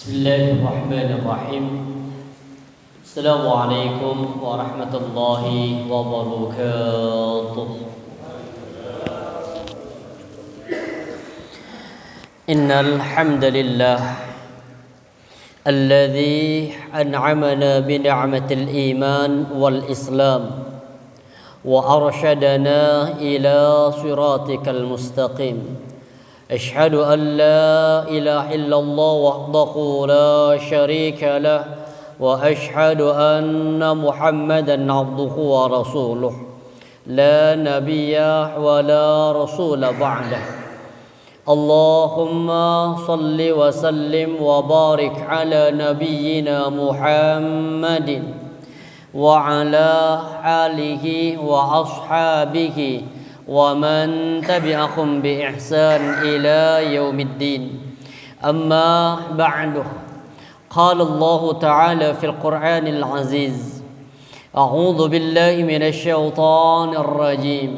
Bismillahirrahmanirrahim. Assalamualaikum warahmatullahi wabarakatuh. Innal hamdalillah alladzi an'amana bi ni'matil iman wal islam wa arsyadana ila siratikal mustaqim. أشهد أن لا إله إلا الله وحده لا شريك له وأشهد أن محمدا عبده ورسوله لا نبي ولا رسول بعده اللهم صل وسلم وبارك على نبينا محمد وعلى آله وأصحابه ومن تبعهم بإحسان إلى يوم الدين أما بعد قال الله تعالى في القرآن العزيز أعوذ بالله من الشيطان الرجيم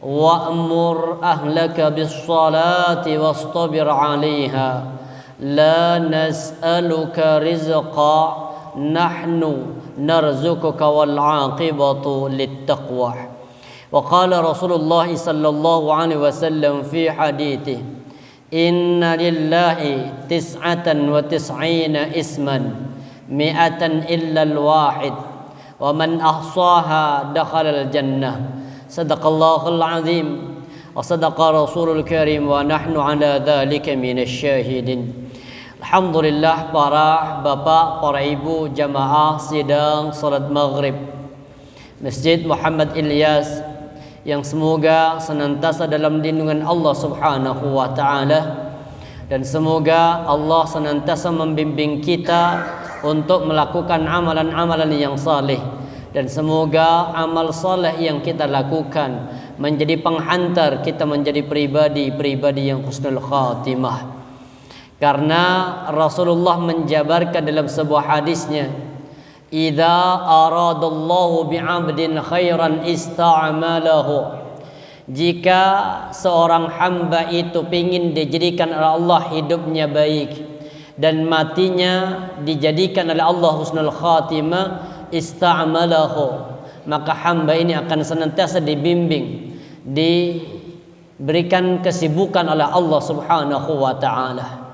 وأمر أهلك بالصلاة واصطبر عليها لا نسألك رزقا نحن نرزقك والعاقبة للتقوى وقال رسول الله صلى الله عليه وسلم في حديثه إن لله 99 اسما 100 إلا الواحد ومن أحصاها دخل الجنة صدق الله العظيم وصدق رسول الكريم ونحن على ذلك من الشاهدين. Alhamdulillah, para bapak, para ibu jamaah sidang salat maghrib Masjid Muhammad Ilyas yang semoga senantiasa dalam lindungan Allah Subhanahu wa taala, dan semoga Allah senantiasa membimbing kita untuk melakukan amalan-amalan yang saleh, dan semoga amal saleh yang kita lakukan menjadi penghantar kita menjadi pribadi yang husnul khatimah. Karena Rasulullah menjabarkan dalam sebuah hadisnya, idza aradallahu bi'abdin khairan ista'malahu. Jika seorang hamba itu ingin dijadikan oleh Allah hidupnya baik dan matinya dijadikan oleh Allah husnul khatimah, ista'malahu, maka hamba ini akan senantiasa dibimbing, diberikan kesibukan oleh Allah Subhanahu wa taala.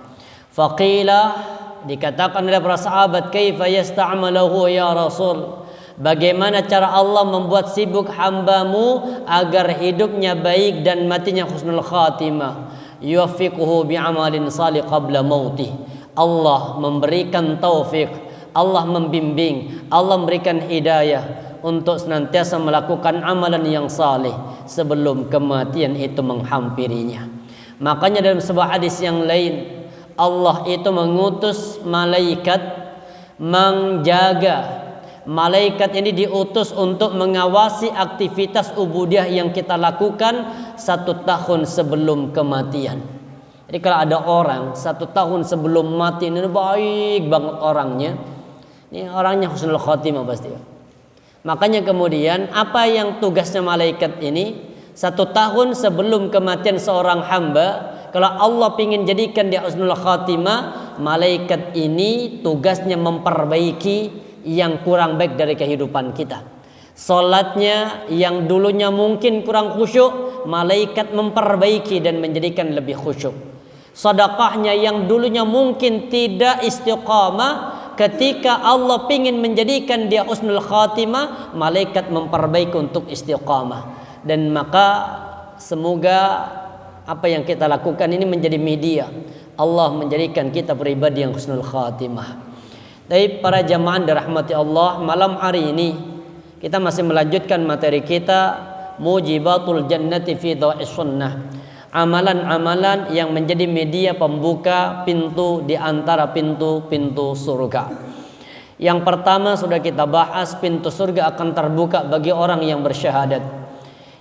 Faqila, dikatakan oleh para sahabat, kaifa yasta'malahu ya Rasul, bagaimana cara Allah membuat sibuk hambamu agar hidupnya baik dan matinya husnul khatimah? Yuwaffiquhu bi'amalin salih qabla mautih. Allah memberikan taufik, Allah membimbing, Allah memberikan hidayah untuk senantiasa melakukan amalan yang saleh sebelum kematian itu menghampirinya. Makanya dalam sebuah hadis yang lain, Allah itu mengutus malaikat menjaga. Malaikat ini diutus untuk mengawasi aktivitas ubudiyah yang kita lakukan 1 tahun sebelum kematian. Jadi kalau ada orang 1 tahun sebelum mati ini baik banget orangnya, ini orangnya husnul khatimah pasti. Makanya kemudian apa yang tugasnya malaikat ini 1 tahun sebelum kematian seorang hamba, kalau Allah ingin jadikan dia husnul khatimah, malaikat ini tugasnya memperbaiki yang kurang baik dari kehidupan kita. Salatnya yang dulunya mungkin kurang khusyuk, malaikat memperbaiki dan menjadikan lebih khusyuk. Sedekahnya yang dulunya mungkin tidak istiqamah, ketika Allah ingin menjadikan dia husnul khatimah, malaikat memperbaiki untuk istiqamah. Dan maka semoga apa yang kita lakukan ini menjadi media Allah menjadikan kita pribadi yang husnul khatimah. Tapi para jamaah dirahmati Allah, malam hari ini kita masih melanjutkan materi kita Mujibatul Jannati fi Dha'is Sunnah, amalan-amalan yang menjadi media pembuka pintu di antara pintu-pintu surga. Yang pertama sudah kita bahas, pintu surga akan terbuka bagi orang yang bersyahadat.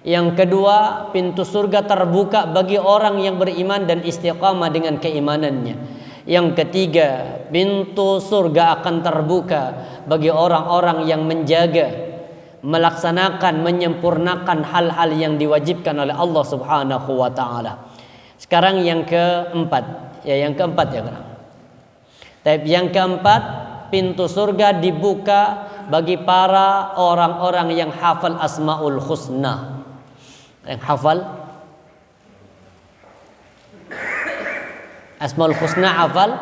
Yang kedua, pintu surga terbuka bagi orang yang beriman dan istiqamah dengan keimanannya. Yang ketiga, pintu surga akan terbuka bagi orang-orang yang menjaga, melaksanakan, menyempurnakan hal-hal yang diwajibkan oleh Allah Subhanahu wa taala. Sekarang yang keempat, ya yang keempat ya kan. Tapi yang keempat, pintu surga dibuka bagi para orang-orang yang hafal Asmaul Husna. Yang hafal Asmaul Husna, hafal?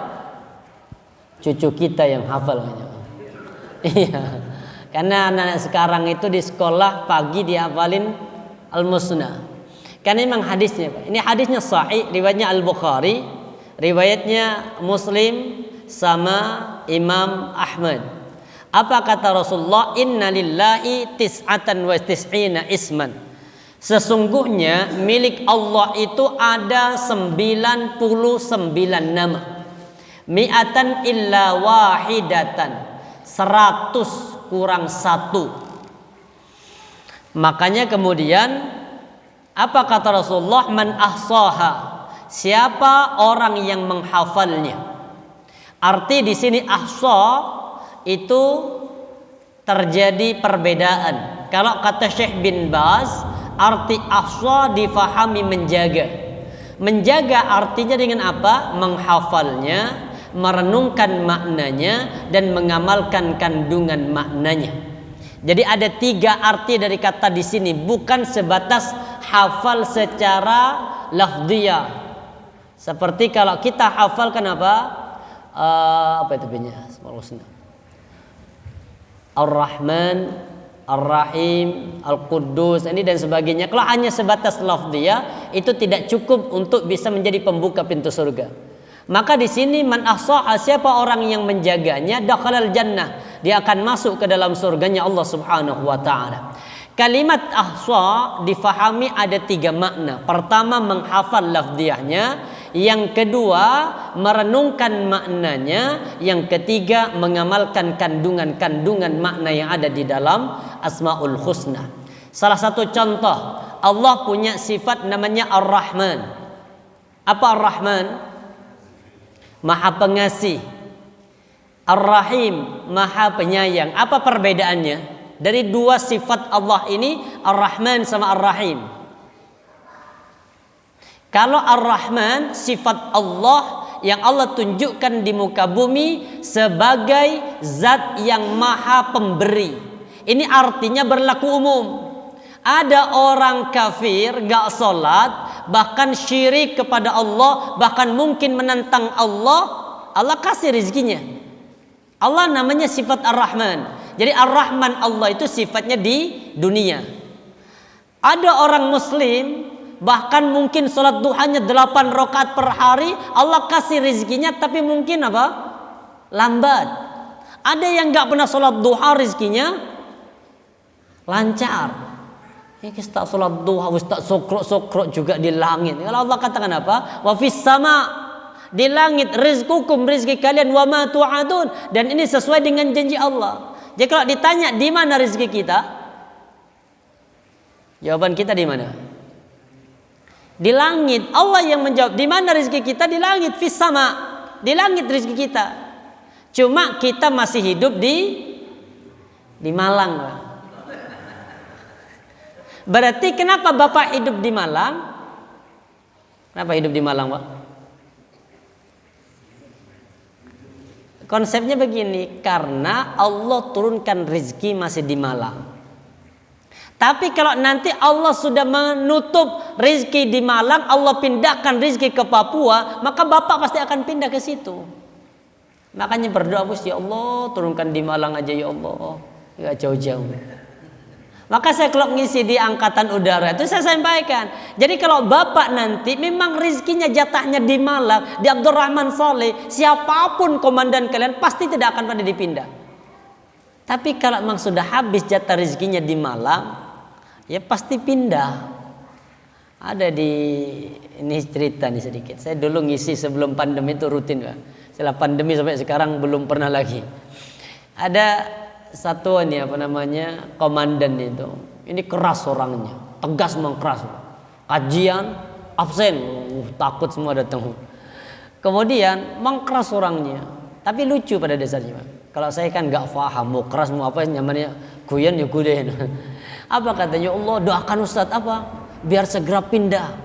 Cucu kita yang hafal. Iya. Karena anak sekarang itu di sekolah pagi dihafalin Al-Musna. Karena memang hadisnya, Pak. Ini hadisnya sahih, riwayatnya Al-Bukhari, riwayatnya Muslim sama Imam Ahmad. Apa kata Rasulullah? Inna lillahi tis'atan wa tis'ina isman. Sesungguhnya milik Allah itu ada 99 nama. Mi'atan illa wahidatan. 100 kurang 1. Makanya kemudian apa kata Rasulullah? Man ahsaha. Siapa orang yang menghafalnya? Arti di sini ahsa itu terjadi perbedaan. Kalau kata Syekh bin Baz, arti ahsa difahami menjaga. Menjaga artinya dengan apa? Menghafalnya, merenungkan maknanya, dan mengamalkan kandungan maknanya. Jadi ada 3 arti dari kata di sini, bukan sebatas hafal secara lafdhiyah. Seperti kalau kita hafalkan apa? Apa itu punya Asmaul Husna? Ar-Rahman, Ar-Rahim, Al-Quddus, ini dan sebagainya. Kalau hanya sebatas lafdhiyah, itu tidak cukup untuk bisa menjadi pembuka pintu surga. Maka di sini man ahsaha, siapa orang yang menjaganya, dakhalal jannah, dia akan masuk ke dalam surganya Allah Subhanahu wa taala. Kalimat ahsa difahami ada 3 makna. Pertama, menghafal lafdhiyahnya. Yang kedua, merenungkan maknanya. Yang ketiga, mengamalkan kandungan-kandungan makna yang ada di dalam Asmaul Husna. Salah satu contoh, Allah punya sifat namanya Ar-Rahman. Apa Ar-Rahman? Maha pengasih. Ar-Rahim, maha penyayang. Apa perbedaannya? Dari 2 sifat Allah ini, Ar-Rahman sama Ar-Rahim. Kalau Ar-Rahman, sifat Allah yang Allah tunjukkan di muka bumi sebagai zat yang maha pemberi. Ini artinya berlaku umum. Ada orang kafir, gak sholat, bahkan syirik kepada Allah, bahkan mungkin menentang Allah, Allah kasih rezekinya. Allah namanya sifat Ar-Rahman. Jadi Ar-Rahman Allah itu sifatnya di dunia. Ada orang muslim bahkan mungkin sholat duhanya 8 rakaat per hari, Allah kasih rezekinya tapi mungkin apa? Lambat. Ada yang gak pernah sholat duha, rezekinya lancar. Ya kita sholat duha, ustaz sokro juga di langit. Kalau Allah katakan apa? Wa fis sama, di langit rizqukum, rezeki kalian, wa ma tu'adun, dan ini sesuai dengan janji Allah. Jadi kalau ditanya di mana rezeki kita, jawaban kita di mana? Di langit. Allah yang menjawab. Di mana rezeki kita? Di langit, fis sama. Di langit rezeki kita. Cuma kita masih hidup di Malang. Berarti kenapa Bapak hidup di Malang? Kenapa hidup di Malang, Pak? Konsepnya begini, karena Allah turunkan rezeki masih di Malang. Tapi kalau nanti Allah sudah menutup rezeki di Malang, Allah pindahkan rezeki ke Papua, maka Bapak pasti akan pindah ke situ. Makanya berdoa, ya Allah, turunkan di Malang aja ya Allah, enggak jauh-jauh. Maka saya kalau ngisi di angkatan udara itu saya sampaikan. Jadi kalau Bapak nanti memang rezekinya jatahnya di Malang, di Abdurrahman Saleh, siapapun komandan kalian pasti tidak akan pada dipindah. Tapi kalau memang sudah habis jatah rezekinya di Malang, ya pasti pindah. Ada ini cerita nih sedikit. Saya dulu ngisi sebelum pandemi itu rutin, Pak. Setelah pandemi sampai sekarang belum pernah lagi. Ada satu komandan itu. Ini keras orangnya, tegas memang keras. Kajian absen, takut semua datang. Kemudian memang keras orangnya, tapi lucu pada dasarnya, Pak. Kalau saya kan nggak paham mau keras mau apa, namanya guyon ya guyon. Apa katanya, Allah doakan Ustadz apa? Biar segera pindah.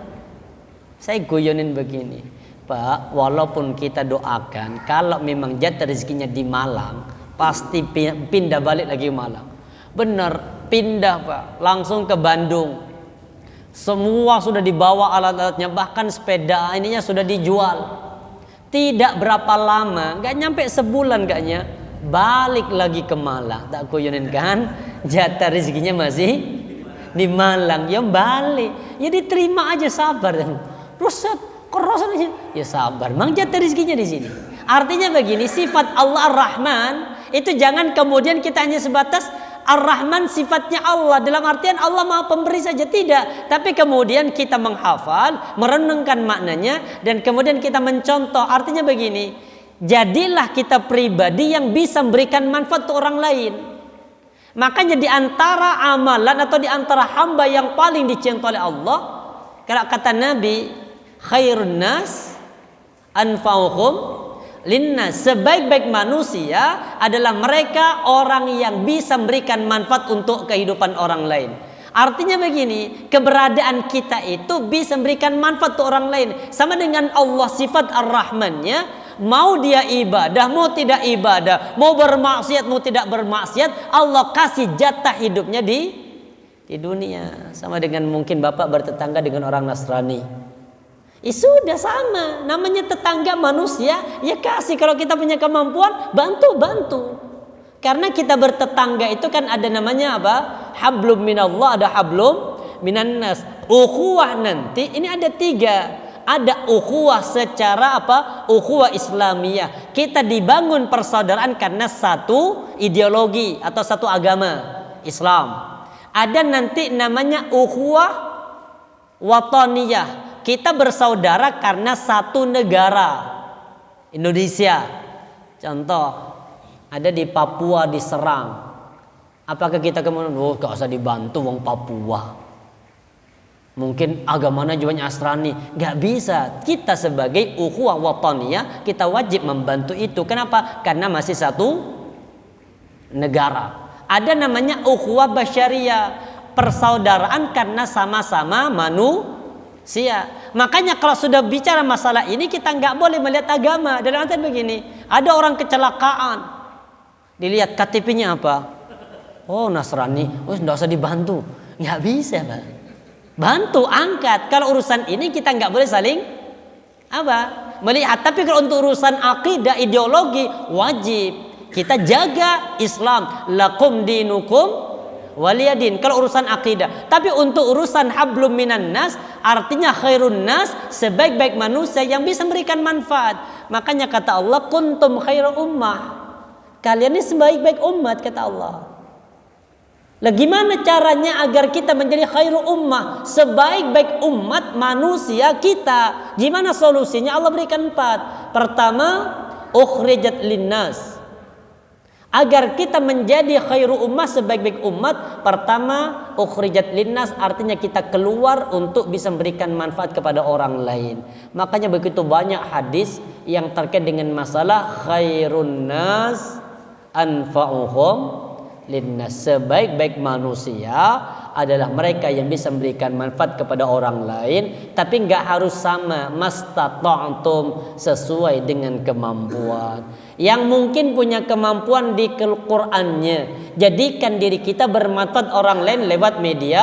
Saya guyonin begini. Pak, walaupun kita doakan, kalau memang jatah rezekinya di Malang, pasti pindah balik lagi ke Malang. Benar, pindah Pak, langsung ke Bandung. Semua sudah dibawa alat-alatnya, bahkan sepeda ininya sudah dijual. Tidak berapa lama, gak nyampe sebulan kayaknya, balik lagi ke Malang. Tak kuyunin kan, jatah rezekinya masih di Malang. Ya balik, ya diterima aja, sabar. Ruset. Kerosan aja. Ya sabar, mang jatah rezekinya di sini. Artinya begini, sifat Allah Ar-Rahman itu jangan kemudian kita hanya sebatas Ar-Rahman sifatnya Allah, dalam artian Allah Maha Pemberi saja, tidak. Tapi kemudian kita menghafal, merenungkan maknanya, dan kemudian kita mencontoh. Artinya begini, jadilah kita pribadi yang bisa memberikan manfaat untuk orang lain. Makanya di antara amalan atau di antara hamba yang paling dicintai oleh Allah, kalau kata Nabi, khairun nas anfa'uhum linnas, sebaik-baik manusia adalah mereka orang yang bisa memberikan manfaat untuk kehidupan orang lain. Artinya begini, keberadaan kita itu bisa memberikan manfaat untuk orang lain. Sama dengan Allah, sifat Ar-Rahmannya, mau dia ibadah, mau tidak ibadah, mau bermaksiat, mau tidak bermaksiat, Allah kasih jatah hidupnya di dunia. Sama dengan mungkin bapak bertetangga dengan orang Nasrani, sudah sama, namanya tetangga manusia, ya kasih. Kalau kita punya kemampuan, bantu. Karena kita bertetangga itu kan ada namanya apa? Hablum minallah, ada hablum minan nas. Ukhuwah nanti ini ada 3. Ada ukhuwah secara apa? Ukhuwah Islamiyah. Kita dibangun persaudaraan karena satu ideologi atau satu agama, Islam. Ada nanti namanya ukhuwah wataniyah. Kita bersaudara karena satu negara, Indonesia. Contoh, ada di Papua diserang. Apakah kita kemudian, gak usah dibantu wong Papua, mungkin agamanya juga Nasrani? Gak bisa. Kita sebagai ukhuwah wataniyah, kita wajib membantu itu. Kenapa? Karena masih satu negara. Ada namanya ukhuwah basyariyah, persaudaraan karena sama-sama manusia. Makanya kalau sudah bicara masalah ini, kita nggak boleh melihat agama. Dalam artian begini, ada orang kecelakaan, dilihat KTP-nya apa? Oh Nasrani, nggak usah dibantu. Nggak bisa Pak. Bantu, angkat. Kalau urusan ini kita nggak boleh saling melihat. Tapi kalau untuk urusan akidah, ideologi, wajib kita jaga Islam. Lakum dinukum waliyadin, kalau urusan akidah. Tapi untuk urusan hablum minan nas, artinya khairun nas, sebaik-baik manusia yang bisa memberikan manfaat. Makanya kata Allah, kuntum khairu ummah, kalian ini sebaik-baik umat, kata Allah. Lah gimana caranya agar kita menjadi khairu ummah, sebaik-baik umat manusia kita? Gimana solusinya? Allah berikan 4. Pertama, ukhrijat linnas. Agar kita menjadi khairu ummah, sebaik-baik umat, pertama ukhrijat linnas, artinya kita keluar untuk bisa memberikan manfaat kepada orang lain. Makanya begitu banyak hadis yang terkait dengan masalah khairun nas anfa'uhum linnas, sebaik-baik manusia adalah mereka yang bisa memberikan manfaat kepada orang lain, tapi nggak harus sama, mastata'tum, sesuai dengan kemampuan. Yang mungkin punya kemampuan di Al-Qur'annya, jadikan diri kita bermanfaat orang lain lewat media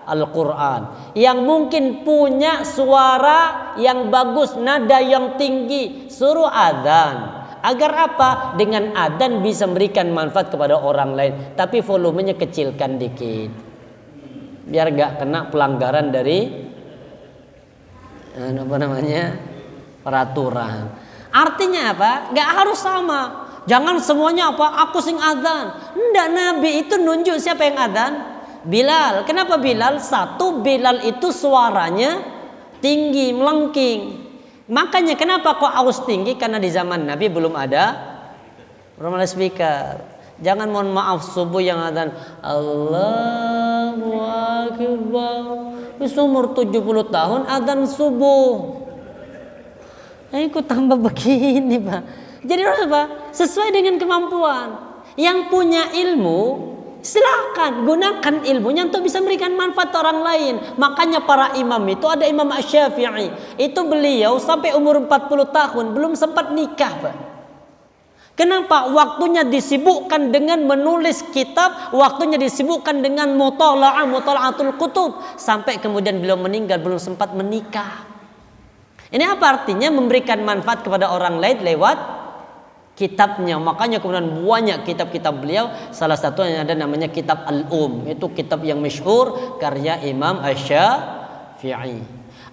Al-Quran. Yang mungkin punya suara yang bagus, nada yang tinggi, suruh adzan. Agar apa? Dengan adzan bisa memberikan manfaat kepada orang lain, tapi volumenya kecilkan dikit, biar gak kena pelanggaran dari peraturan. Artinya apa? Gak harus sama. Jangan semuanya aku sing adzan. Enggak, Nabi itu nunjuk siapa yang adzan? Bilal. Kenapa Bilal? Satu, Bilal itu suaranya tinggi, melengking. Makanya kenapa kok harus tinggi? Karena di zaman Nabi belum ada speaker. Jangan mohon maaf subuh yang adzan Allahu Akbar, umur 70 tahun adzan subuh. Ikut tambah begini Pak. Jadi apa? Sesuai dengan kemampuan. Yang punya ilmu Silakan gunakan ilmunya untuk bisa memberikan manfaat orang lain. Makanya para imam itu, ada Imam Asy-Syafi'i, itu beliau sampai umur 40 tahun belum sempat nikah, Pak. Kenapa? Waktunya disibukkan dengan menulis kitab, waktunya disibukkan dengan mutala'atul kutub, sampai kemudian beliau meninggal belum sempat menikah. Ini apa artinya? Memberikan manfaat kepada orang lain lewat kitabnya. Makanya kemudian banyak kitab-kitab beliau, salah satunya ada namanya kitab Al-Um, itu kitab yang masyhur karya Imam Asy-Syafi'i.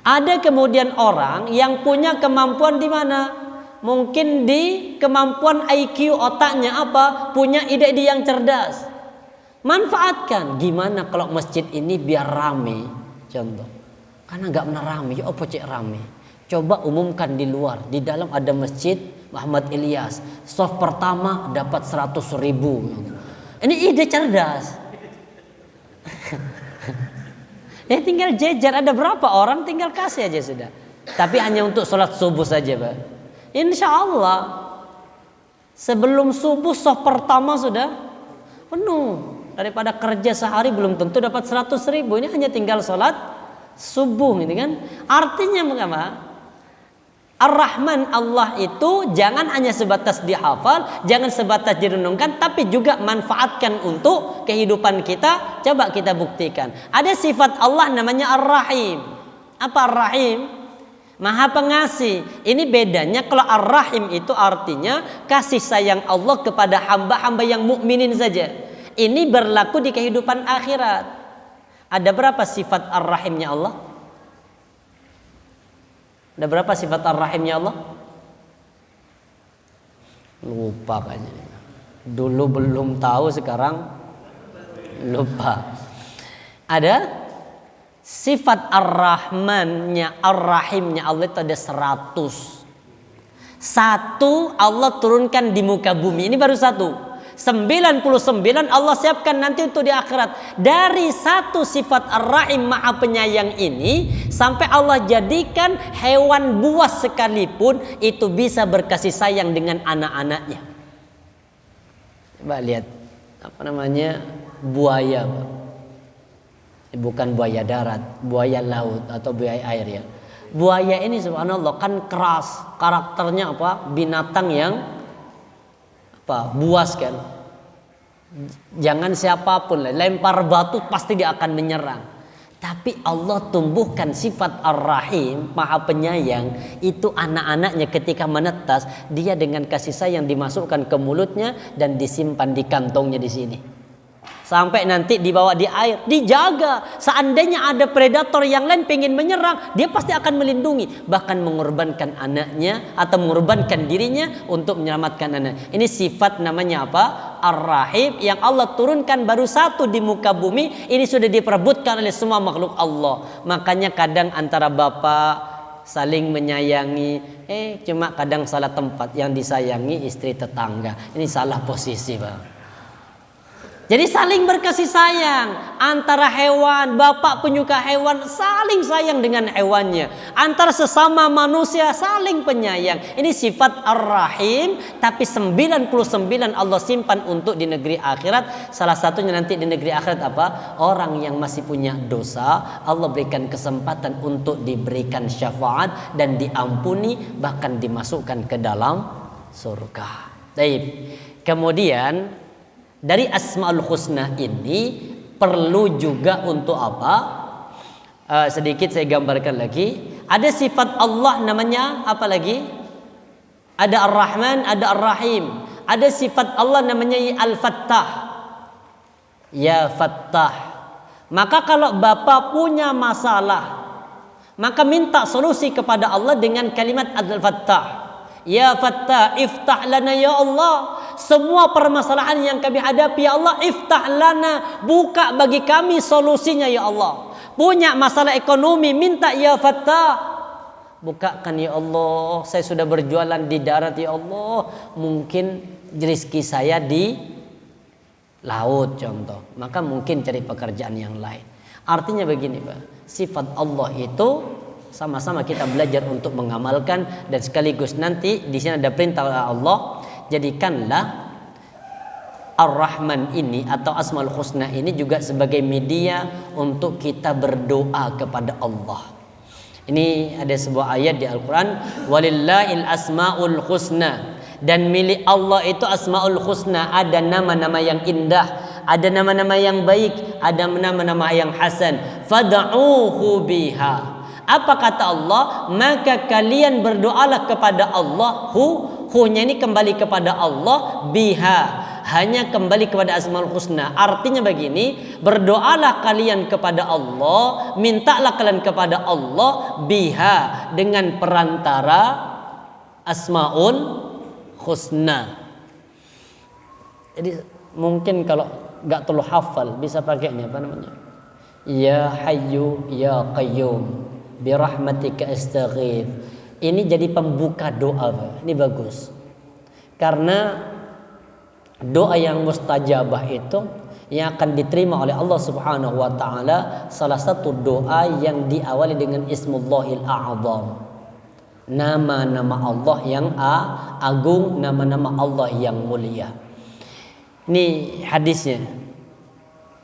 Ada kemudian orang yang punya kemampuan di mana? Mungkin di kemampuan IQ otaknya apa? Punya ide-ide yang cerdas. Manfaatkan. Gimana kalau masjid ini biar rame? Contoh. Karena nggak pernah rame, ya apa cek rame? Coba umumkan di luar. Di dalam ada masjid Muhammad Ilyas, soft pertama dapat 100.000. Ini ide cerdas. Ya tinggal jejer, ada berapa orang tinggal kasih aja sudah. Tapi hanya untuk sholat subuh saja, Pak. Insya Allah sebelum subuh soft pertama sudah penuh. Daripada kerja sehari belum tentu dapat 100.000. Ini hanya tinggal sholat subuh, gitu kan? Artinya apa? Ar-Rahman Allah itu jangan hanya sebatas dihafal, jangan sebatas direnungkan, tapi juga manfaatkan untuk kehidupan kita. Coba kita buktikan. Ada sifat Allah namanya Ar-Rahim. Apa Ar-Rahim? Maha pengasih. Ini bedanya, kalau Ar-Rahim itu artinya kasih sayang Allah kepada hamba-hamba yang mukminin saja. Ini berlaku di kehidupan akhirat. Ada berapa sifat Ar-Rahimnya Allah? Ada berapa sifat Ar-Rahimnya Allah? Lupa kayaknya. Dulu belum tahu, sekarang lupa. Ada sifat Ar-Rahmannya, Ar-Rahimnya Allah itu ada 100. Satu Allah turunkan di muka bumi. Ini baru satu. 99 Allah siapkan nanti untuk di akhirat. Dari satu sifat Ar-Rahim Maha Penyayang ini, sampai Allah jadikan hewan buas sekalipun itu bisa berkasih sayang dengan anak-anaknya. Coba lihat apa namanya, buaya, bukan buaya darat, buaya laut atau buaya air ya. Buaya ini subhanallah kan keras, karakternya apa? Binatang yang buas kan. Jangan siapapun lempar batu pasti dia akan menyerang. Tapi Allah tumbuhkan sifat Ar-Rahim, Maha Penyayang, itu anak-anaknya ketika menetas, dia dengan kasih sayang dimasukkan ke mulutnya dan disimpan di kantongnya di sini. Sampai nanti dibawa di air, dijaga. Seandainya ada predator yang lain pengen menyerang, dia pasti akan melindungi, bahkan mengorbankan anaknya atau mengorbankan dirinya untuk menyelamatkan anak. Ini sifat namanya apa? Ar-Rahim, yang Allah turunkan baru satu di muka bumi. Ini sudah diperebutkan oleh semua makhluk Allah. Makanya kadang antara bapak saling menyayangi, cuma kadang salah tempat. Yang disayangi istri tetangga. Ini salah posisi, Bang. Jadi saling berkasih sayang antara hewan, bapak penyuka hewan saling sayang dengan hewannya, antara sesama manusia saling penyayang. Ini sifat Ar-Rahim, tapi 99 Allah simpan untuk di negeri akhirat. Salah satunya nanti di negeri akhirat apa? Orang yang masih punya dosa, Allah berikan kesempatan untuk diberikan syafaat dan diampuni, bahkan dimasukkan ke dalam surga. Baik. Kemudian dari Asmaul Husna ini perlu juga untuk apa? Sedikit saya gambarkan lagi. Ada sifat Allah namanya apa lagi? Ada Ar-Rahman, ada Ar-Rahim. Ada sifat Allah namanya Al-Fattah. Ya Fattah. Maka kalau bapak punya masalah, maka minta solusi kepada Allah dengan kalimat Al-Fattah. Ya Fattah, iftah lana ya Allah. Semua permasalahan yang kami hadapi ya Allah, iftah lana, buka bagi kami solusinya ya Allah. Punya masalah ekonomi, minta ya Fattah, bukakan ya Allah. Saya sudah berjualan di darat ya Allah, mungkin rezeki saya di laut contoh, maka mungkin cari pekerjaan yang lain. Artinya begini Pak, sifat Allah itu sama-sama kita belajar untuk mengamalkan, dan sekaligus nanti di sini ada perintah Allah, jadikanlah Ar-Rahman ini atau Asmaul Husna ini juga sebagai media untuk kita berdoa kepada Allah. Ini ada sebuah ayat di Al-Quran, walillahil asmaul husna, dan milik Allah itu asmaul husna, ada nama-nama yang indah, ada nama-nama yang baik, ada nama-nama yang hasan. Fad'uhu biha. Apa kata Allah? Maka kalian berdoalah kepada Allah. Hu-nya ini kembali kepada Allah, biha, hanya kembali kepada Asmaul Husna. Artinya begini, berdoalah kalian kepada Allah, mintalah kalian kepada Allah biha, dengan perantara Asmaul Husna. Jadi mungkin kalau nggak terlalu hafal bisa pakai ini apa namanya? Ya Hayyu Ya Qayyum birahmatika astaghith. Ini jadi pembuka doa. Ini bagus. Karena doa yang mustajabah itu yang akan diterima oleh Allah Subhanahu wa taala, salah satu doa yang diawali dengan Ismullahil A'zam. Nama-nama Allah yang agung, nama-nama Allah yang mulia. Ini hadisnya.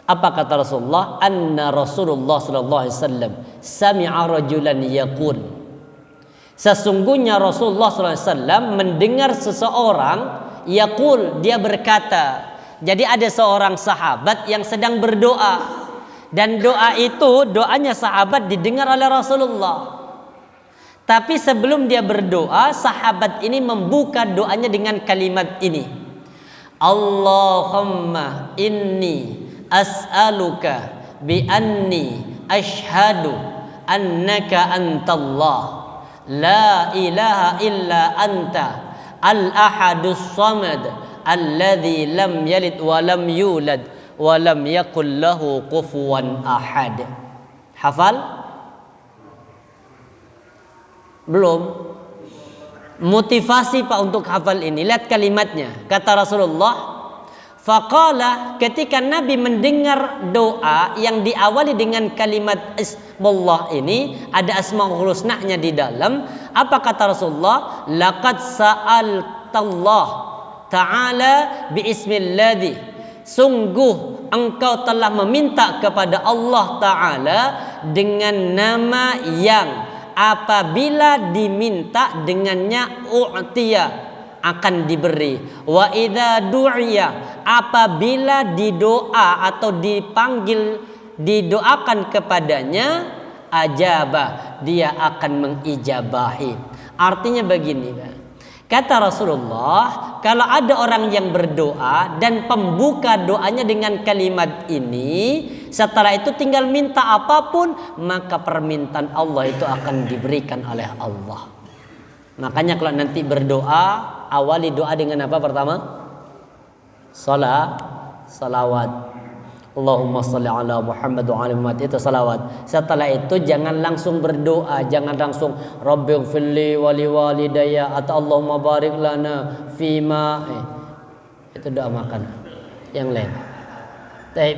Apa kata Rasulullah? Anna Rasulullah sallallahu alaihi wasallam sami'a rajulan yaqul. Sesungguhnya Rasulullah SAW mendengar seseorang yaqul, dia berkata. Jadi ada seorang sahabat yang sedang berdoa, dan doa itu, doanya sahabat didengar oleh Rasulullah. Tapi sebelum dia berdoa, sahabat ini membuka doanya dengan kalimat ini, Allahumma inni as'aluka bi anni ashhadu annaka antallah la ilaha illa anta al-ahadus samad alladzi lam yalid wa lam yulad wa lam yakul lahu kufuwan ahad. Hafal? Belum? Motivasi Pak untuk hafal ini. Lihat kalimatnya. Kata Rasulullah, faqala, ketika Nabi mendengar doa yang diawali dengan kalimat Ismullah ini, ada Asmaul Husna-nya di dalam. Apa kata Rasulullah? Laqad sa'altallah ta'ala bi ismilladzi, sungguh engkau telah meminta kepada Allah Ta'ala dengan nama yang apabila diminta dengannya u'tiya, akan diberi. Wa idza du'iya, apabila didoa atau dipanggil, didoakan kepadanya, ajabah, dia akan mengijabahi. Artinya begini, kata Rasulullah, kalau ada orang yang berdoa dan pembuka doanya dengan kalimat ini, setelah itu tinggal minta apapun, maka permintaan Allah itu akan diberikan oleh Allah. Makanya kalau nanti berdoa, awali doa dengan apa pertama? Salawat. Allahumma salli ala Muhammad wa ala Muhammad, itu salawat. Setelah itu jangan langsung berdoa, jangan langsung Rabbighfirli wa liwalidayya atau Allahumma barik lana fima. Itu doa makan. Yang lain.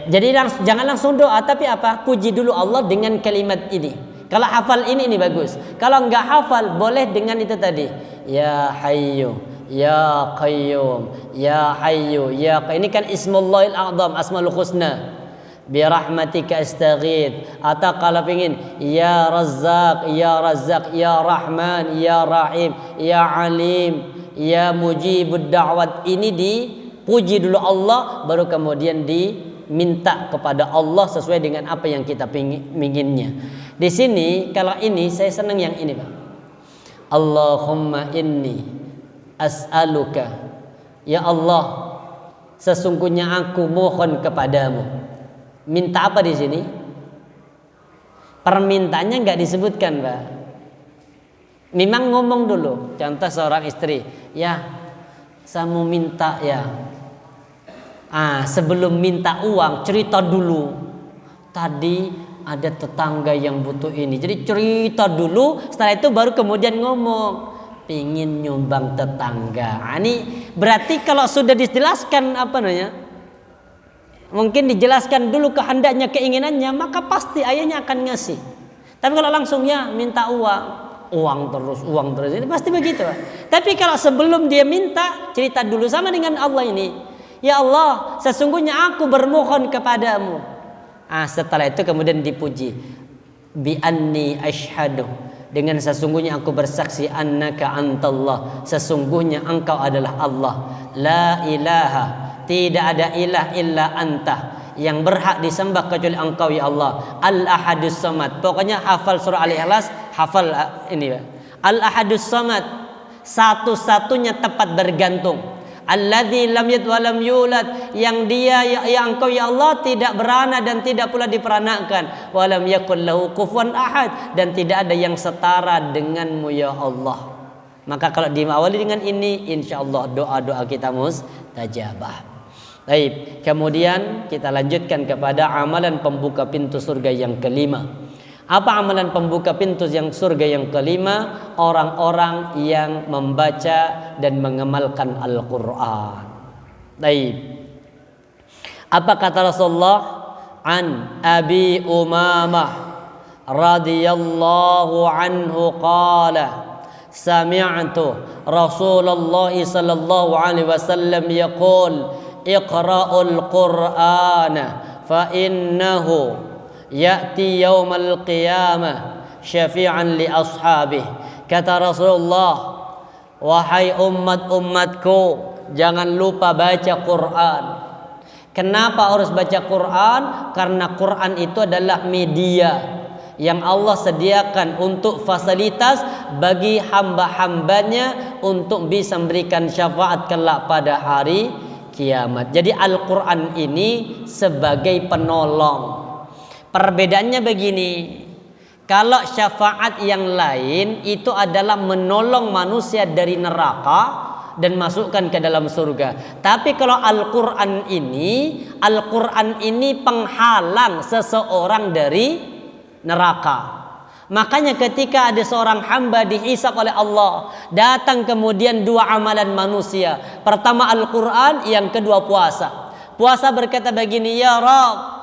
Jadi jangan langsung doa, tapi apa? Puji dulu Allah dengan kalimat ini. Kalau hafal ini bagus. Kalau enggak hafal, boleh dengan itu tadi. Ya Hayyu Ya Qayyum, Ya Hayyu Ya Qayyum. Ini kan Ismullahil A'zam, Asmaul Husna. Bi rahmatika astaghith. Atau kalau ingin Ya Razzaq, Ya Razzaq, Ya Rahman, Ya Rahim, Ya Alim, Ya Mujibud Da'wat. Ini dipuji dulu Allah, baru kemudian diminta kepada Allah sesuai dengan apa yang kita inginnya. Di sini kalau ini saya senang yang ini, Pak. Allahumma inni as'aluka, ya Allah, sesungguhnya aku mohon kepadamu. Minta apa di sini? Permintaannya enggak disebutkan, Pak. Memang ngomong dulu. Contoh seorang istri, ya, saya mau minta ya. Sebelum minta uang, cerita dulu. Tadi ada tetangga yang butuh ini, jadi cerita dulu, setelah itu baru kemudian ngomong pingin nyumbang tetangga. Ini berarti kalau sudah dijelaskan apa namanya, mungkin dijelaskan dulu kehendaknya, keinginannya, maka pasti ayahnya akan ngasih. Tapi kalau langsung ya minta uang terus, ini pasti begitu. Tapi kalau sebelum dia minta, cerita dulu, sama dengan Allah ini. Ya Allah, sesungguhnya aku bermohon kepadamu. Setelah itu kemudian dipuji. Bi anni asyhadu, dengan sesungguhnya aku bersaksi annaka antallah, sesungguhnya engkau adalah Allah. La ilaha, tidak ada ilah illa anta, yang berhak disembah kecuali engkau ya Allah. Al-ahadus samad. Pokoknya hafal surah Al-Ikhlas, hafal ini. Al-ahadus samad, satu-satunya tempat bergantung. Alladzi lam yalid wa lam yulad, yang dia yang engkau ya Allah tidak beranak dan tidak pula diperanakan. Wa lam yakul lahu kufuwan ahad, dan tidak ada yang setara denganmu ya Allah. Maka kalau diawali dengan ini, insyaallah doa-doa kita mustajabah. Baik, kemudian kita lanjutkan kepada amalan pembuka pintu surga yang kelima. Apa amalan pembuka pintu yang surga yang kelima? Orang-orang yang membaca dan mengamalkan Al-Quran. Baik. Apa kata Rasulullah? An Abi Umamah radhiyallahu anhu qala sami'tu Rasulullah sallallahu alaihi wasallam yaqul iqra'ul Qur'ana fa innahu ya'ti yaumal qiyamah syafi'an li ashabih. Kata Rasulullah, wahai umat-umatku, jangan lupa baca Quran. Kenapa harus baca Quran? Karena Quran itu adalah media yang Allah sediakan untuk fasilitas bagi hamba-hambanya untuk bisa memberikan syafaat kelak pada hari kiamat. Jadi Al-Quran ini sebagai penolong. Perbedaannya begini, kalau syafaat yang lain itu adalah menolong manusia dari neraka dan masukkan ke dalam surga. Tapi kalau Al-Quran ini penghalang seseorang dari neraka. Makanya ketika ada seorang hamba dihisab oleh Allah, datang kemudian dua amalan manusia. Pertama Al-Quran, yang kedua puasa. Puasa berkata begini, ya Rabb,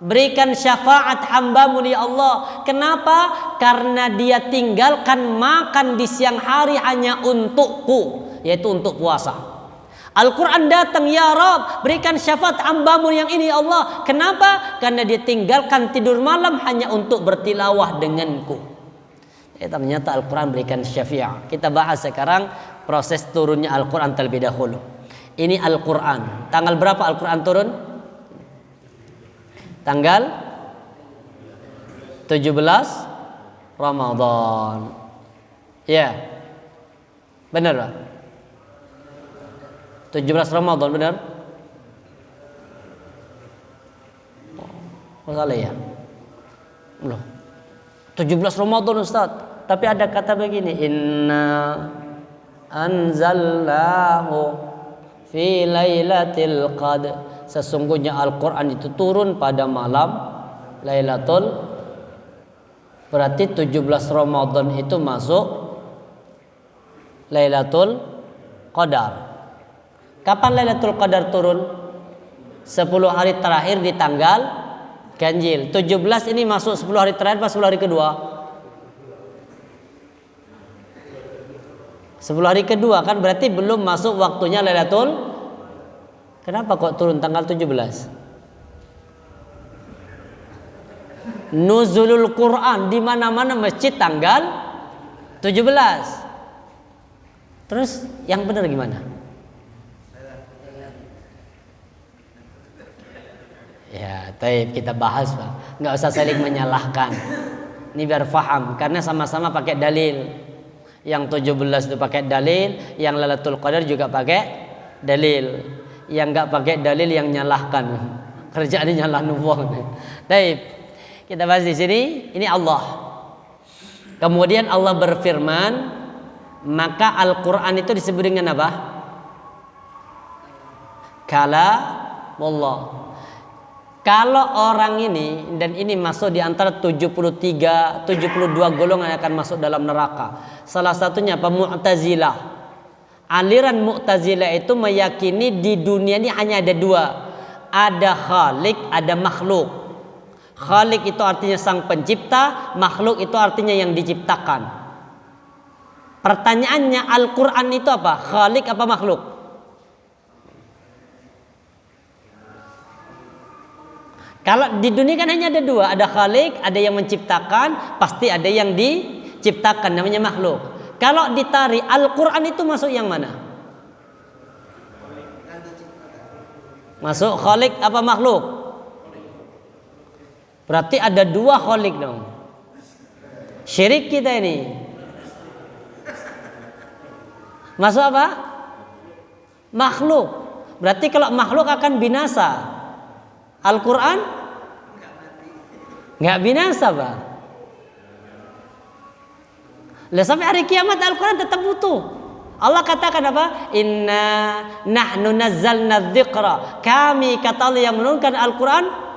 berikan syafaat hambamu ya Allah. Kenapa? Karena dia tinggalkan makan di siang hari hanya untukku, yaitu untuk puasa. Al-Quran datang, ya Rabb, berikan syafaat hambamu yang ini ya Allah. Kenapa? Karena dia tinggalkan tidur malam hanya untuk bertilawah denganku. Ternyata Al-Quran berikan syafiat. Kita bahas sekarang proses turunnya Al-Quran terlebih dahulu. Ini Al-Quran. Tanggal berapa Al-Quran turun? Tanggal 17 Ramadan. Ya. Benar Pak? 17 Ramadan benar? Oh, salah ya? Belum. 17 Ramadan Ustaz. Tapi ada kata begini, inna anzalnahu fi lailatul qadr. Sesungguhnya Al-Quran itu turun pada malam Lailatul. Berarti 17 Ramadan itu masuk Lailatul Qadar. Kapan Lailatul Qadar turun? 10 hari terakhir di tanggal ganjil. 17 ini masuk 10 hari terakhir pas 10 hari kedua? 10 hari kedua kan, berarti belum masuk waktunya Lailatul. Kenapa kok turun tanggal 17? Nuzulul Quran di mana-mana masjid tanggal 17. Terus yang benar gimana? Ya, taib kita bahas Pak. Nggak usah saling menyalahkan. Ini biar paham, karena sama-sama pakai dalil. Yang 17 itu pakai dalil, yang Lailatul Qadar juga pakai dalil. Yang nggak pakai dalil yang nyalahkan, kerjaan nyalah nubuah. Baik, kita bahas di sini. Ini Allah. Kemudian Allah berfirman, maka Al-Quran itu disebut dengan apa? Kalamullah. Kalau orang ini, dan ini masuk di antara 72 golongan yang akan masuk dalam neraka. Salah satunya apa? Mu'tazilah. Aliran Mu'tazilah itu meyakini di dunia ini hanya ada dua. Ada Khalik, ada makhluk. Khalik itu artinya sang pencipta, makhluk itu artinya yang diciptakan. Pertanyaannya, Al-Quran itu apa? Khalik apa makhluk? Kalau di dunia kan hanya ada dua, ada khalik, ada yang menciptakan, pasti ada yang diciptakan, namanya makhluk. Kalau ditarik Al-Quran itu masuk yang mana? Masuk khalik apa makhluk? Berarti ada dua khalik dong. Syirik kita ini masuk apa? Makhluk. Berarti kalau makhluk akan binasa. Al-Quran nggak binasa, Pak. Lah sampai hari kiamat Al-Quran tetap butuh. Allah katakan apa? Inna nahnu nazzalna dzikra. Kami, kata Allah, yang menurunkan Al-Quran.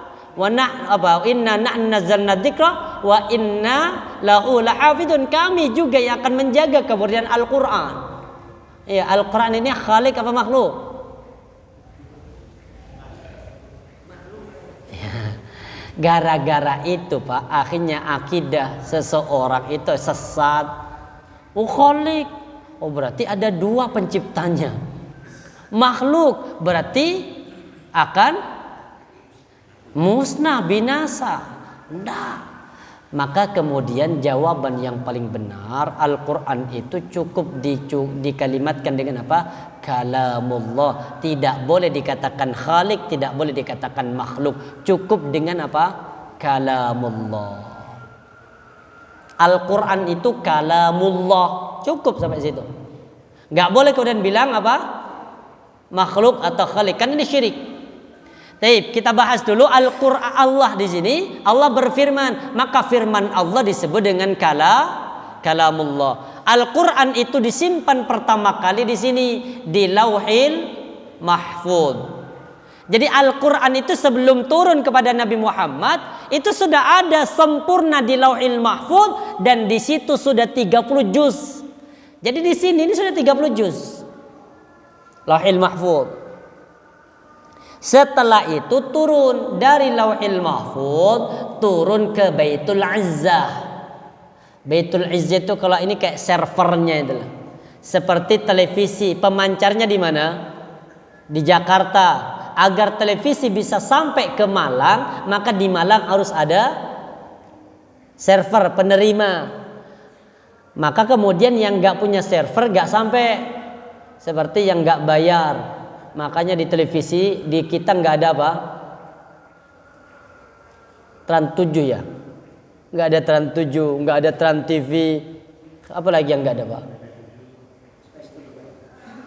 Inna nahnu nazzalna dzikra wa inna lahu lahafidun. Kami juga yang akan menjaga kemudian Al-Quran. Ya, Al-Quran ini khalik apa makhluk? Gara-gara itu, Pak, akhirnya akidah seseorang itu sesat. Khalik, berarti ada dua penciptanya. Makhluk berarti akan musnah, binasa. Enggak. Maka kemudian jawaban yang paling benar, Al-Quran itu cukup dikalimatkan dengan apa? Kalamullah. Tidak boleh dikatakan khalik, tidak boleh dikatakan makhluk. Cukup dengan apa? Kalamullah. Al-Quran itu kalamullah. Cukup sampai situ. Gak boleh kemudian bilang apa? Makhluk atau khalik. Kan ini syirik. Baik, kita bahas dulu Al-Qur'an. Allah di sini Allah berfirman, maka firman Allah disebut dengan kalamullah. Al-Qur'an itu disimpan pertama kali di sini di Lauhil Mahfuz. Jadi Al-Qur'an itu sebelum turun kepada Nabi Muhammad itu sudah ada sempurna di Lauhil Mahfuz dan di situ sudah 30 juz. Jadi di sini ini sudah 30 juz. Lauhil Mahfuz. Setelah itu turun dari Lauhil Mahfuz turun ke Baitul Izzah. Baitul Izzah itu kalau ini kayak servernya itu lah. Seperti televisi, pemancarnya di mana? Di Jakarta. Agar televisi bisa sampai ke Malang, maka di Malang harus ada server penerima. Maka kemudian yang nggak punya server nggak sampai, seperti yang nggak bayar. Makanya di televisi di kita nggak ada apa? Trans 7 ya, nggak ada Trans 7, nggak ada Trans TV, apa lagi yang nggak ada, Pak?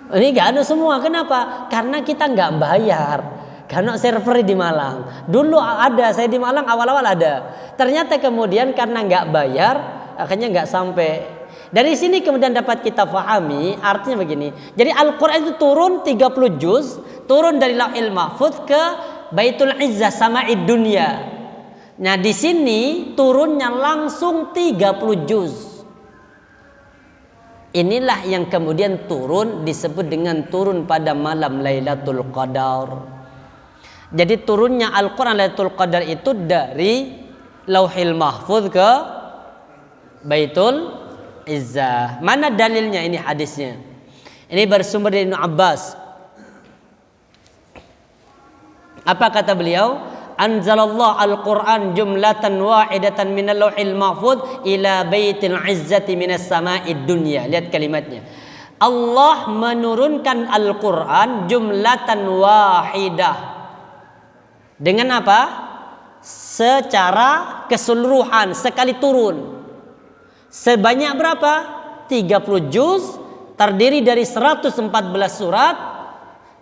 Ini nggak ada semua. Kenapa? Karena kita nggak bayar. Karena server di Malang. Dulu ada, saya di Malang awal-awal ada. Ternyata kemudian karena nggak bayar, akhirnya nggak sampai. Dari sini kemudian dapat kita pahami artinya begini. Jadi Al-Quran itu turun 30 juz, turun dari Lauhil Mahfuz ke Baitul Izzah Sama'id Dunya. Nah di sini turunnya langsung 30 juz. Inilah yang kemudian turun disebut dengan turun pada malam Lailatul Qadar. Jadi turunnya Al-Quran Lailatul Qadar itu dari Lauhil Mahfuz ke Baitul Izzah. Mana dalilnya? Ini hadisnya. Ini bersumber dari Ibnu Abbas. Apa kata beliau? Anzalallah al-Quran jumlatan wahidatan minal lauhil mahfuz ila baitil izzati minas sama'id dunya. Lihat kalimatnya. Allah menurunkan Al-Quran jumlatan wahidah. Dengan apa? Secara keseluruhan, sekali turun. Sebanyak berapa? 30 juz, terdiri dari 114 surat,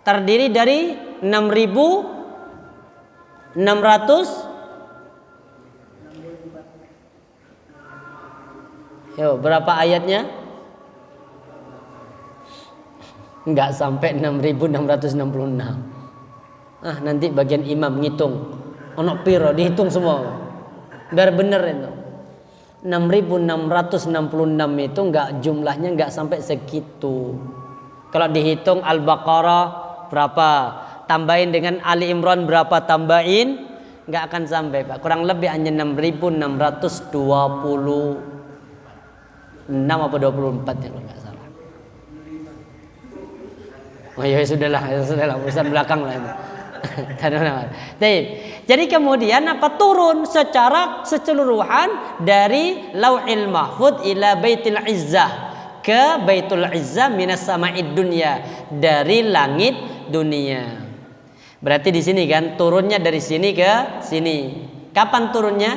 terdiri dari 6.600. Yo, berapa ayatnya? Enggak sampai 6.666. Nanti bagian imam ngitung. Ono piro dihitung semua. Biar bener itu. 6.666 itu enggak, jumlahnya enggak sampai segitu. Kalau dihitung Al-Baqarah berapa, tambahin dengan Ali Imran berapa, tambahin, enggak akan sampai, Pak. Kurang lebih hanya 6.626 apa 24 ya kalau enggak salah. Oh ya sudahlah urusan belakang lah itu. Jadi kemudian apa, turun secara keseluruhan dari Lauhil Mahfuz ila Baitul Izzah, ke Baitul Izzah minas sama'id dunya, dari langit dunia. Berarti di sini kan turunnya dari sini ke sini. Kapan turunnya?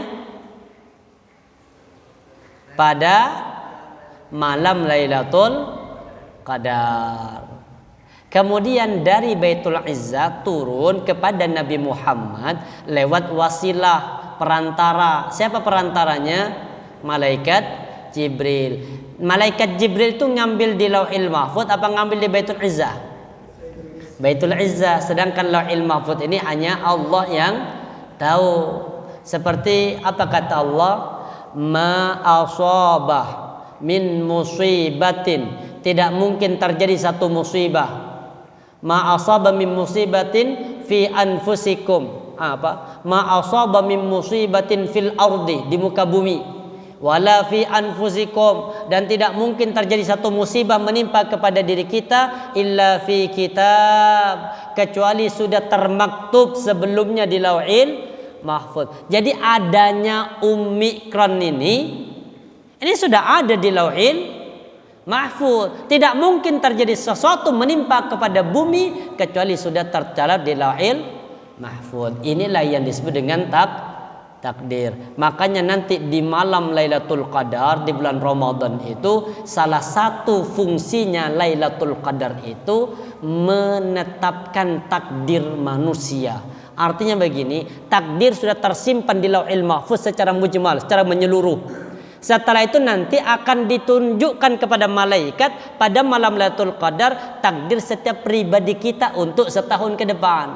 Pada malam Lailatul Qadar. Kemudian dari Baitul Izzah turun kepada Nabi Muhammad lewat wasilah, perantara. Siapa perantaranya? Malaikat Jibril. Malaikat Jibril itu ngambil di Lauhil Mahfuz apa ngambil di Baitul Izzah? Baitul Izzah. Sedangkan Lauhil Mahfuz ini hanya Allah yang tahu. Seperti apa kata Allah? Ma asabah min musibatin, tidak mungkin terjadi satu musibah. Ma asaba min musibatin fi anfusikum, apa? Ma asaba min musibatin fil ardi, di muka bumi, wala fi anfusikum, dan tidak mungkin terjadi satu musibah menimpa kepada diri kita illa fi kitab, kecuali sudah termaktub sebelumnya di Lauhil Mahfuz. Jadi adanya Omikron ini sudah ada di Lauhil Mahfuz. Tidak mungkin terjadi sesuatu menimpa kepada bumi kecuali sudah tercatat di Lauhil Mahfuz. Inilah yang disebut dengan takdir. Makanya nanti di malam Lailatul Qadar di bulan Ramadan itu, salah satu fungsinya Lailatul Qadar itu menetapkan takdir manusia. Artinya begini, takdir sudah tersimpan di Lauhil Mahfuz secara mujmal, secara menyeluruh. Setelah itu nanti akan ditunjukkan kepada malaikat pada malam Lailatul Qadar takdir setiap pribadi kita untuk setahun ke depan.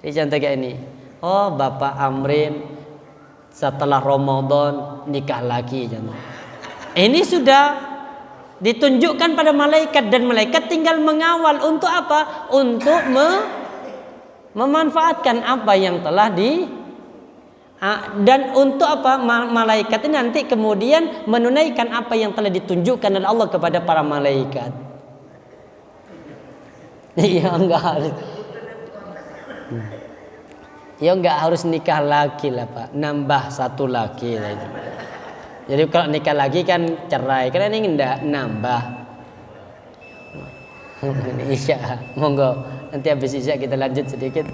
Jadi contoh kayak ini. Oh, Bapak Amrin setelah Ramadan nikah lagi. Ini sudah ditunjukkan pada malaikat, dan malaikat tinggal mengawal untuk apa? Untuk memanfaatkan apa yang telah dan untuk apa? Malaikat ini nanti kemudian menunaikan apa yang telah ditunjukkan oleh Allah kepada para malaikat. Iya, enggak harus nikah lagi lah Pak, nambah satu lagi lah itu. Jadi kalau nikah lagi kan cerai, karena ini enggak nambah. Isya, monggo nanti habis isya kita lanjut sedikit.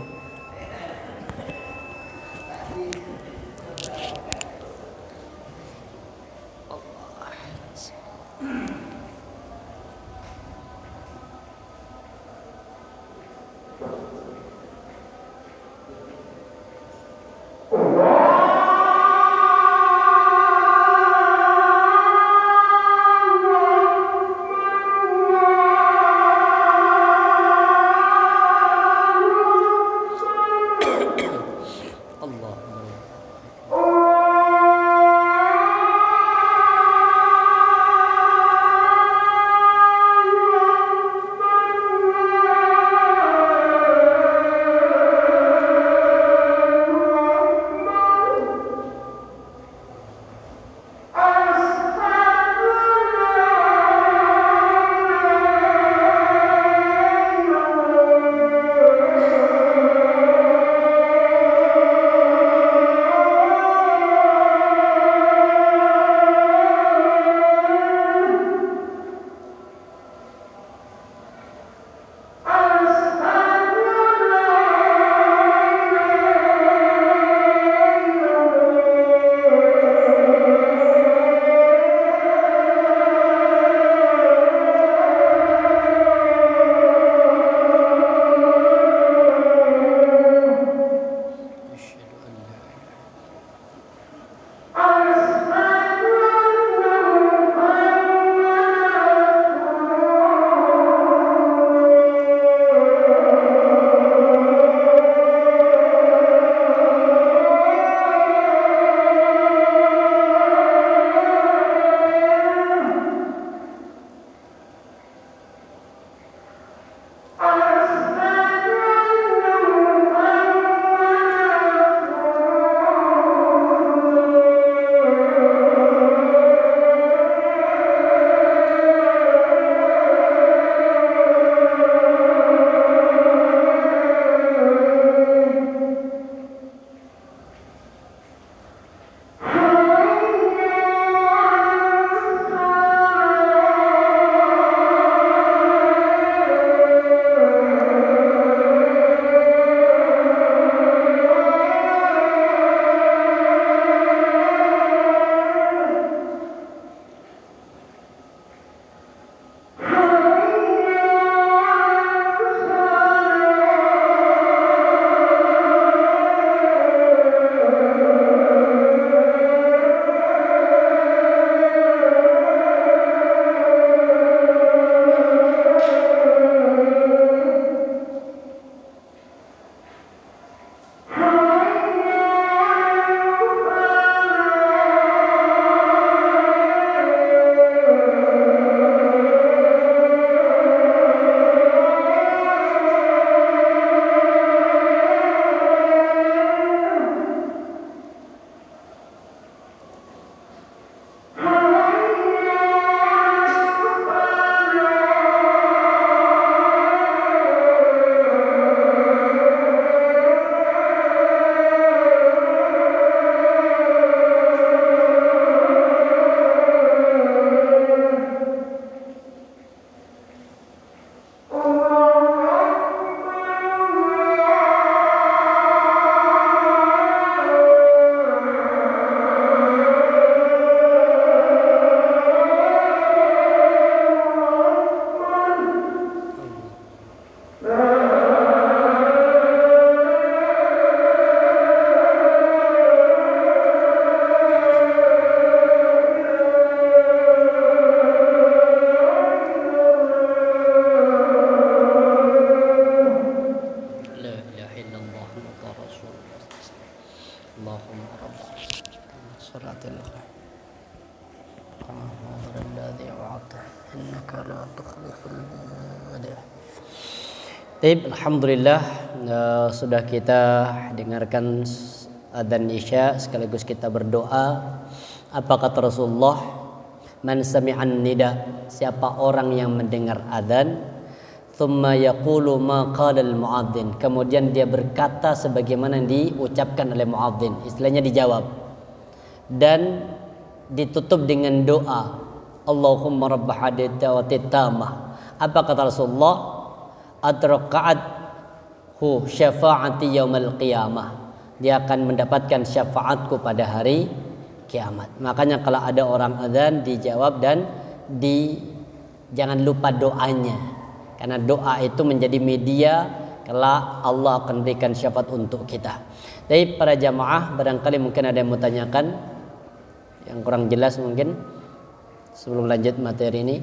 innaka la tukhliful mi'ad. Baik, alhamdulillah sudah kita dengarkan adzan Isya sekaligus kita berdoa. Apa kata Rasulullah? Man sami'an nida, siapa orang yang mendengar adzan, thumma yaqulu ma qala al-muadzin, kemudian dia berkata sebagaimana yang diucapkan oleh muadzin, istilahnya dijawab dan ditutup dengan doa, Allahumma rabb hadhihi da'wati tammah. Apa kata Rasulullah? Adraqa'athu syafa'ati yaumal qiyamah, dia akan mendapatkan syafaatku pada hari kiamat. Makanya kalau ada orang adzan dijawab dan jangan lupa doanya, karena doa itu menjadi media kelak Allah akan berikan syafaat untuk kita. Jadi para jamaah, barangkali mungkin ada yang mau tanyakan yang kurang jelas mungkin sebelum lanjut materi ini.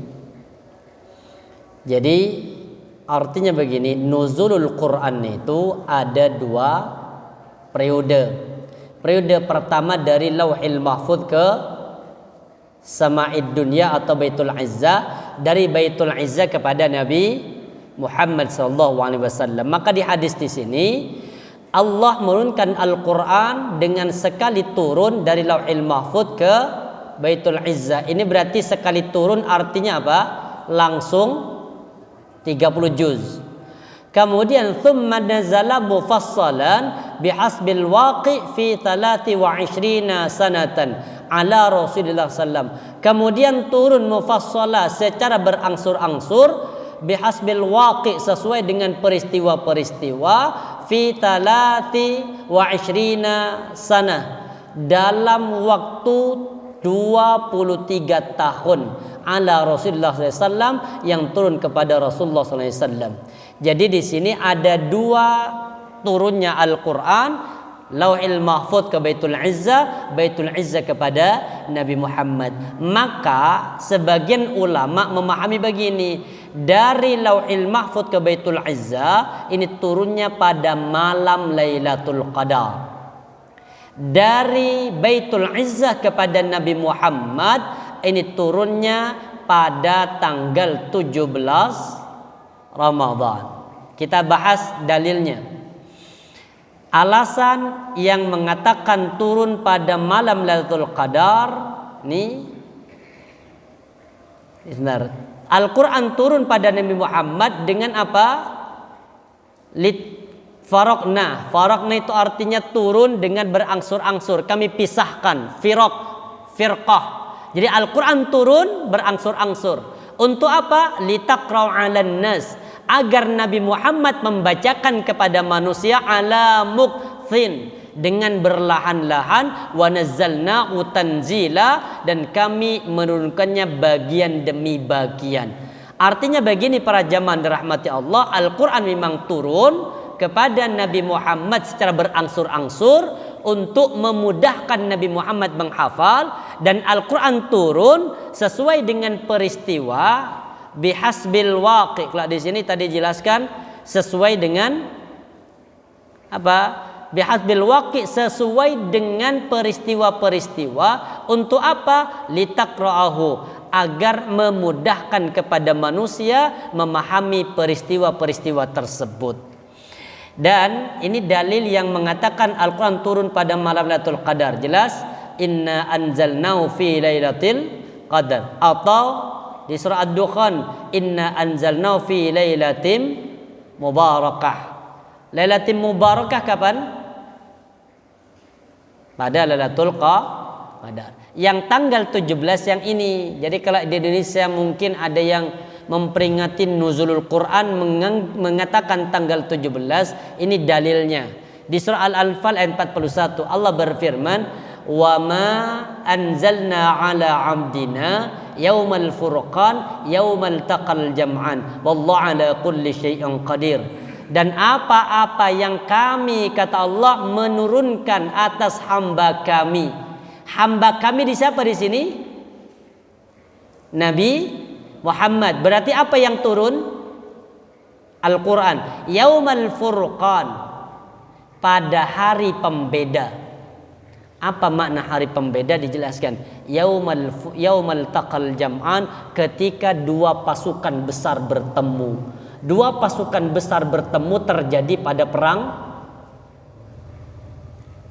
Jadi artinya begini, nuzulul Quran itu ada dua periode. Periode pertama dari Lauhil Mahfuz ke Sama'id Dunya atau Baitul Izzah, dari Baitul Izzah kepada Nabi Muhammad SAW. Maka di hadis di sini Allah menurunkan Al-Quran dengan sekali turun dari Lauhil Mahfuz ke Baitul Izzah. Ini berarti sekali turun artinya apa? Langsung 30 juz. Kemudian thumma nazala mufassalan bihasbil waqi fi 23 sanatan ala Rasulullah sallam. Kemudian turun mufassala secara berangsur-angsur bihasbil waqi sesuai dengan peristiwa-peristiwa fi 23 sanah dalam waktu 23 tahun ala Rasulullah SAW yang turun kepada Rasulullah SAW. Jadi di sini ada dua turunnya Al-Quran, Lauhil Mahfuz ke Baitul Izzah kepada Nabi Muhammad. Maka sebagian ulama memahami begini, dari Lauhil Mahfuz ke Baitul Izzah ini turunnya pada malam Lailatul Qadar. Dari Baitul Izzah kepada Nabi Muhammad ini turunnya pada tanggal 17 Ramadan. Kita bahas dalilnya. Alasan yang mengatakan turun pada malam Lailatul Qadar ini benar. Al-Quran turun pada Nabi Muhammad dengan apa? Farokna itu artinya turun dengan berangsur-angsur. Kami pisahkan firqah. Jadi Al-Quran turun berangsur-angsur. Untuk apa? Litaqra'u 'alan nas, agar Nabi Muhammad membacakan kepada manusia ala muqthin, dengan berlahan-lahan, wa nazzalnahu tanzila, dan kami menurunkannya bagian demi bagian. Artinya begini para jamaah dirahmati Allah, Al-Quran memang turun kepada Nabi Muhammad secara berangsur-angsur untuk memudahkan Nabi Muhammad menghafal, dan Al-Quran turun sesuai dengan peristiwa bihasbil waqi. Kalau di sini tadi jelaskan sesuai dengan apa? Bihasbil waqi, sesuai dengan peristiwa-peristiwa. Untuk apa? Litaqra'ahu, agar memudahkan kepada manusia memahami peristiwa-peristiwa tersebut. Dan ini dalil yang mengatakan Al-Quran turun pada malam Lailatul Qadar. Jelas, inna anzalnahu fi lailatul qadar. Atau di surah Ad-Dukhan, inna anzalnahu fi lailatin mubarakah. Lailatin mubarakah kapan? Pada Lailatul Qadar. Yang tanggal 17 yang ini. Jadi kalau di Indonesia mungkin ada yang memperingati nuzulul Quran mengatakan tanggal 17, ini dalilnya. Di surah Al-Anfal ayat 41 Allah berfirman, "Wa ma anzalna 'ala 'abdina yaumal furqan yaumal taqal jam'an wallahu 'ala kulli syai'in qadir." Dan apa-apa yang kami, kata Allah, menurunkan atas hamba kami. Hamba kami di siapa di sini? Nabi Muhammad. Berarti apa yang turun? Al-Quran. Yaumal furqan, pada hari pembeda. Apa makna hari pembeda? Dijelaskan. Yaumal taqal jam'an, ketika dua pasukan besar bertemu. Dua pasukan besar bertemu terjadi pada perang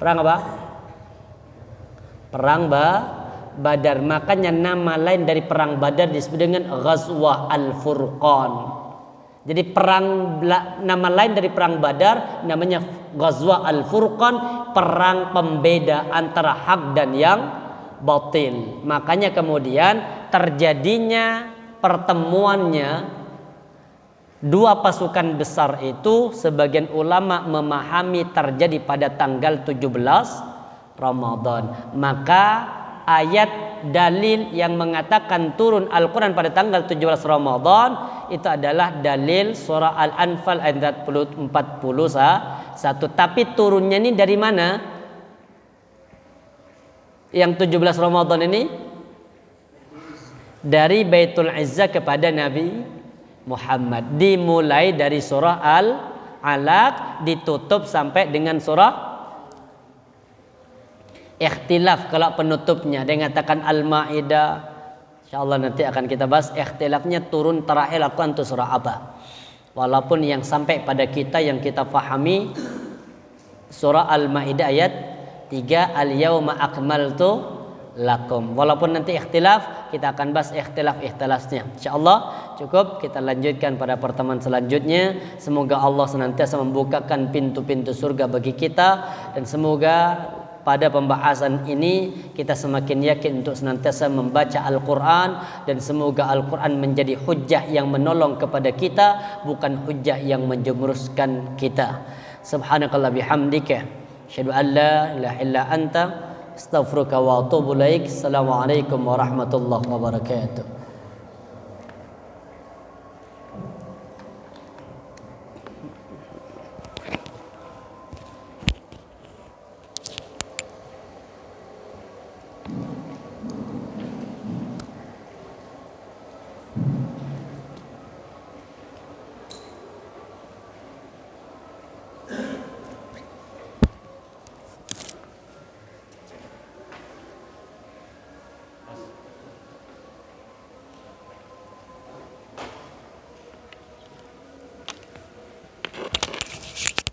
apa? Perang Badar. Makanya nama lain dari perang Badar disebut dengan Ghazwah Al-Furqan. Jadi nama lain dari perang Badar namanya Ghazwah Al-Furqan, perang pembeda antara hak dan yang batil. Makanya kemudian terjadinya pertemuannya dua pasukan besar itu, sebagian ulama memahami terjadi pada tanggal 17 Ramadan. Maka ayat dalil yang mengatakan turun Al-Quran pada tanggal 17 Ramadan itu adalah dalil surah Al-Anfal ayat 41. Tapi turunnya ini dari mana? Yang 17 Ramadan ini dari Baitul Izzah kepada Nabi Muhammad. Dimulai dari surah Al-Alaq, ditutup sampai dengan surah Ikhtilaf kalau penutupnya. Dia mengatakan Al-Maidah. InsyaAllah nanti akan kita bahas ikhtilafnya turun terakhir Al-Quran itu surah apa. Walaupun yang sampai pada kita yang kita fahami surah Al-Maidah ayat 3, Al-Yawma akmaltu lakum. Walaupun nanti ikhtilaf, kita akan bahas ikhtilafnya. InsyaAllah cukup, kita lanjutkan pada pertemuan selanjutnya. Semoga Allah senantiasa membukakan pintu-pintu surga bagi kita, dan semoga pada pembahasan ini kita semakin yakin untuk senantiasa membaca Al-Quran, dan semoga Al-Quran menjadi hujjah yang menolong kepada kita, bukan hujjah yang menjerumuskan kita. Subhanakallah bihamdika, asyhadu an la ilaha illa anta, astaghfiruka wa atubu ilaik. Assalamualaikum warahmatullahi wabarakatuh.